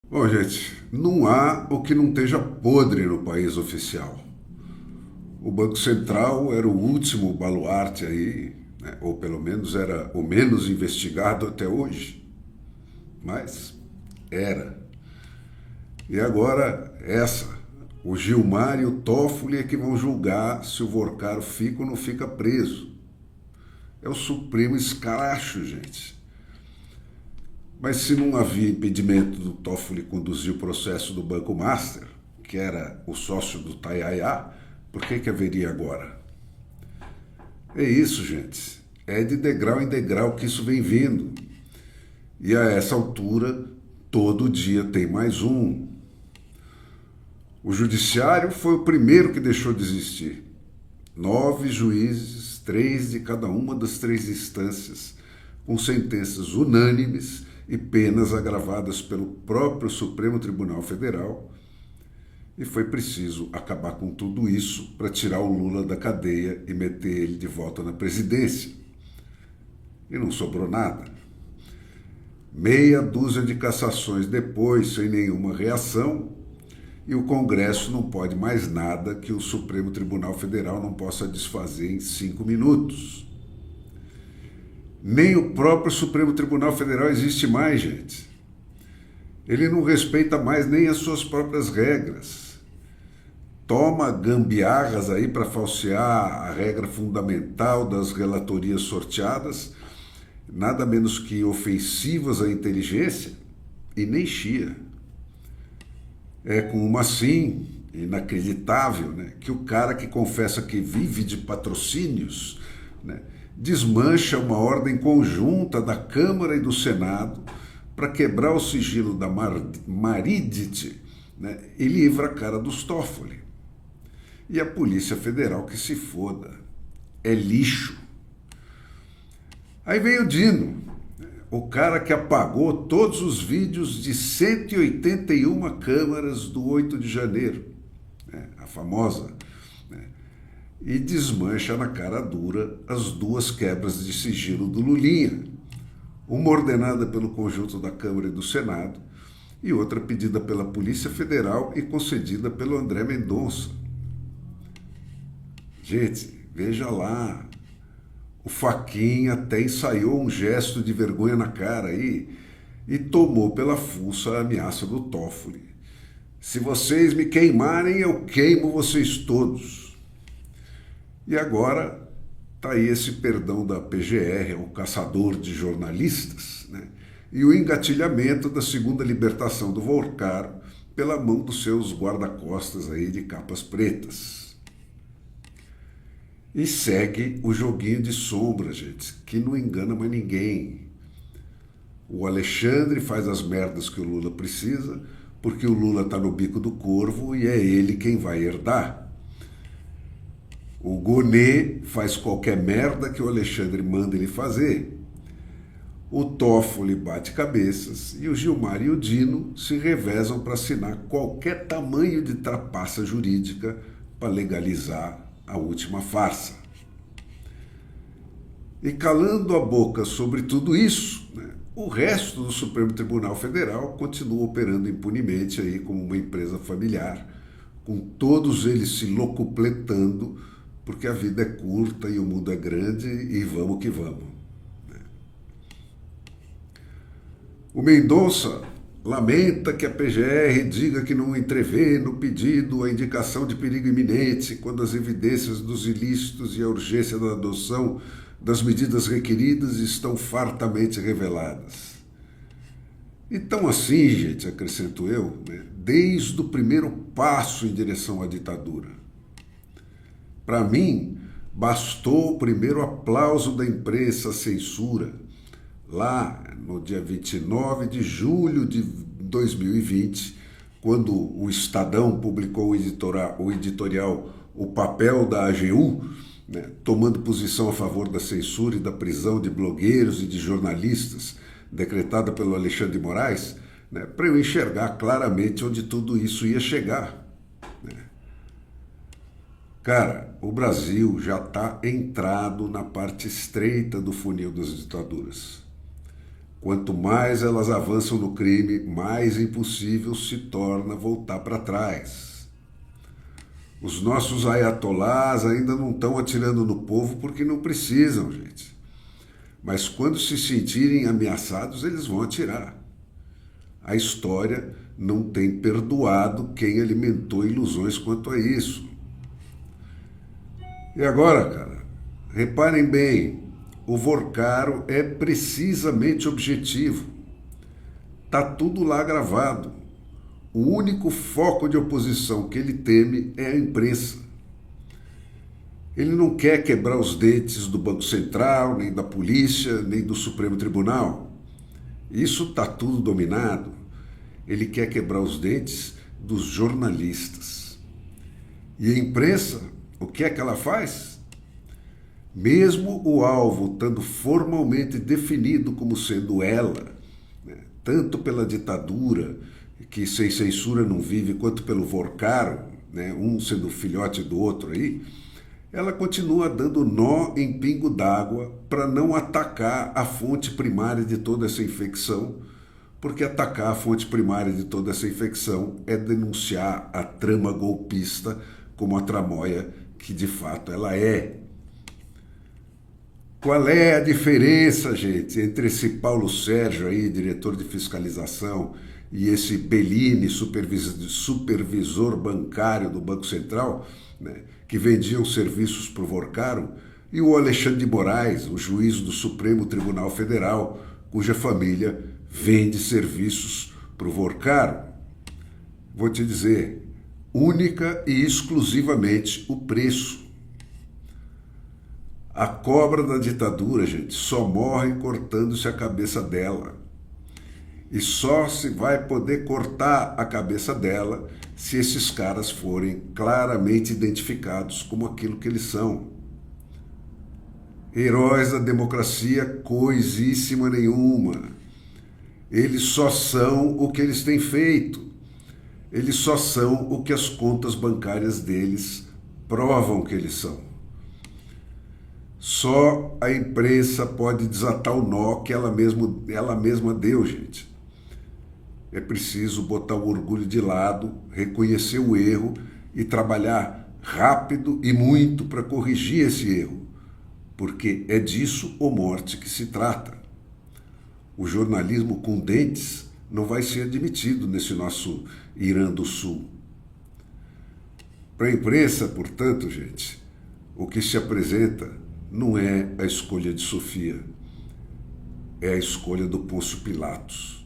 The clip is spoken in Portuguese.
Bom, gente, não há o que não esteja podre no país oficial. O Banco Central era o último baluarte aí, né? Ou pelo menos era o menos investigado até hoje. Mas era. E agora essa. O Gilmar e o Toffoli é que vão julgar se o Vorcaro fica ou não fica preso. É o supremo escracho, gente. Mas se não havia impedimento do Toffoli conduzir o processo do Banco Master, que era o sócio do Tayaya, por que haveria agora? É isso, gente. É de degrau em degrau que isso vem vindo. E a essa altura, todo dia tem mais um. O judiciário foi o primeiro que deixou de existir. 9 juízes, 3 de cada uma das 3 instâncias, com sentenças unânimes e penas agravadas pelo próprio Supremo Tribunal Federal. E foi preciso acabar com tudo isso para tirar o Lula da cadeia e meter ele de volta na presidência. E não sobrou nada. Meia dúzia de cassações depois, sem nenhuma reação, e o Congresso não pode mais nada que o Supremo Tribunal Federal não possa desfazer em 5 minutos. Nem o próprio Supremo Tribunal Federal existe mais, gente. Ele não respeita mais nem as suas próprias regras. Toma gambiarras aí para falsear a regra fundamental das relatorias sorteadas, nada menos que ofensivas à inteligência, e nem chia. É com uma assim inacreditável, né, que o cara que confessa que vive de patrocínios, né, desmancha uma ordem conjunta da Câmara e do Senado para quebrar o sigilo da Maridit, né, e livra a cara dos Toffoli. E a Polícia Federal que se foda. É lixo. Aí veio o Dino, o cara que apagou todos os vídeos de 181 câmaras do 8 de janeiro, né, a famosa, né, e desmancha na cara dura as 2 quebras de sigilo do Lulinha, uma ordenada pelo conjunto da Câmara e do Senado e outra pedida pela Polícia Federal e concedida pelo André Mendonça. Gente, veja lá, o Fachin até ensaiou um gesto de vergonha na cara aí e tomou pela fuça a ameaça do Toffoli. Se vocês me queimarem, eu queimo vocês todos. E agora está aí esse perdão da PGR, o caçador de jornalistas, né? E o engatilhamento da segunda libertação do Vorcaro pela mão dos seus guarda-costas aí de capas pretas. E segue o joguinho de sombra, gente, que não engana mais ninguém. O Alexandre faz as merdas que o Lula precisa, porque o Lula está no bico do corvo e é ele quem vai herdar. O Gonê faz qualquer merda que o Alexandre manda ele fazer. O Toffoli bate cabeças e o Gilmar e o Dino se revezam para assinar qualquer tamanho de trapaça jurídica para legalizar a última farsa. E calando a boca sobre tudo isso, né, o resto do Supremo Tribunal Federal continua operando impunemente aí como uma empresa familiar, com todos eles se locupletando, porque a vida é curta e o mundo é grande e vamos que vamos. O Mendonça lamenta que a PGR diga que não entrevê no pedido a indicação de perigo iminente quando as evidências dos ilícitos e a urgência da adoção das medidas requeridas estão fartamente reveladas. Então assim, gente, acrescento eu, né, desde o primeiro passo em direção à ditadura. Para mim, bastou o primeiro aplauso da imprensa à censura, lá no dia 29 de julho de 2020, quando o Estadão publicou o editorial O Papel da AGU, né, tomando posição a favor da censura e da prisão de blogueiros e de jornalistas, decretada pelo Alexandre de Moraes, né, para eu enxergar claramente onde tudo isso ia chegar. Né. Cara, o Brasil já está entrado na parte estreita do funil das ditaduras. Quanto mais elas avançam no crime, mais impossível se torna voltar para trás. Os nossos ayatolás ainda não estão atirando no povo porque não precisam, gente. Mas quando se sentirem ameaçados, eles vão atirar. A história não tem perdoado quem alimentou ilusões quanto a isso. E agora, cara, reparem bem, o Vorcaro é precisamente objetivo. Tá tudo lá gravado. O único foco de oposição que ele teme é a imprensa. Ele não quer quebrar os dentes do Banco Central, nem da polícia, nem do Supremo Tribunal. Isso tá tudo dominado. Ele quer quebrar os dentes dos jornalistas. E a imprensa, o que é que ela faz? Mesmo o alvo estando formalmente definido como sendo ela, né, tanto pela ditadura, que sem censura não vive, quanto pelo Vorcaro, né, um sendo filhote do outro aí, ela continua dando nó em pingo d'água para não atacar a fonte primária de toda essa infecção, porque atacar a fonte primária de toda essa infecção é denunciar a trama golpista como a tramóia que de fato ela é. Qual é a diferença, gente, entre esse Paulo Sérgio aí, diretor de fiscalização, e esse Bellini, supervisor bancário do Banco Central, né, que vendiam serviços para o Vorcaro, e o Alexandre de Moraes, o juiz do Supremo Tribunal Federal, cuja família vende serviços para o Vorcaro? Vou te dizer, única e exclusivamente o preço. A cobra da ditadura, gente, só morre cortando-se a cabeça dela. E só se vai poder cortar a cabeça dela se esses caras forem claramente identificados como aquilo que eles são. Heróis da democracia, coisíssima nenhuma. Eles só são o que eles têm feito. Eles só são o que as contas bancárias deles provam que eles são. Só a imprensa pode desatar o nó que ela mesma deu, gente. É preciso botar o orgulho de lado, reconhecer o erro e trabalhar rápido e muito para corrigir esse erro, porque é disso ou morte que se trata. O jornalismo com dentes não vai ser admitido nesse nosso Irã do Sul. Para a imprensa, portanto, gente, o que se apresenta não é a escolha de Sofia, é a escolha do Pôncio Pilatos.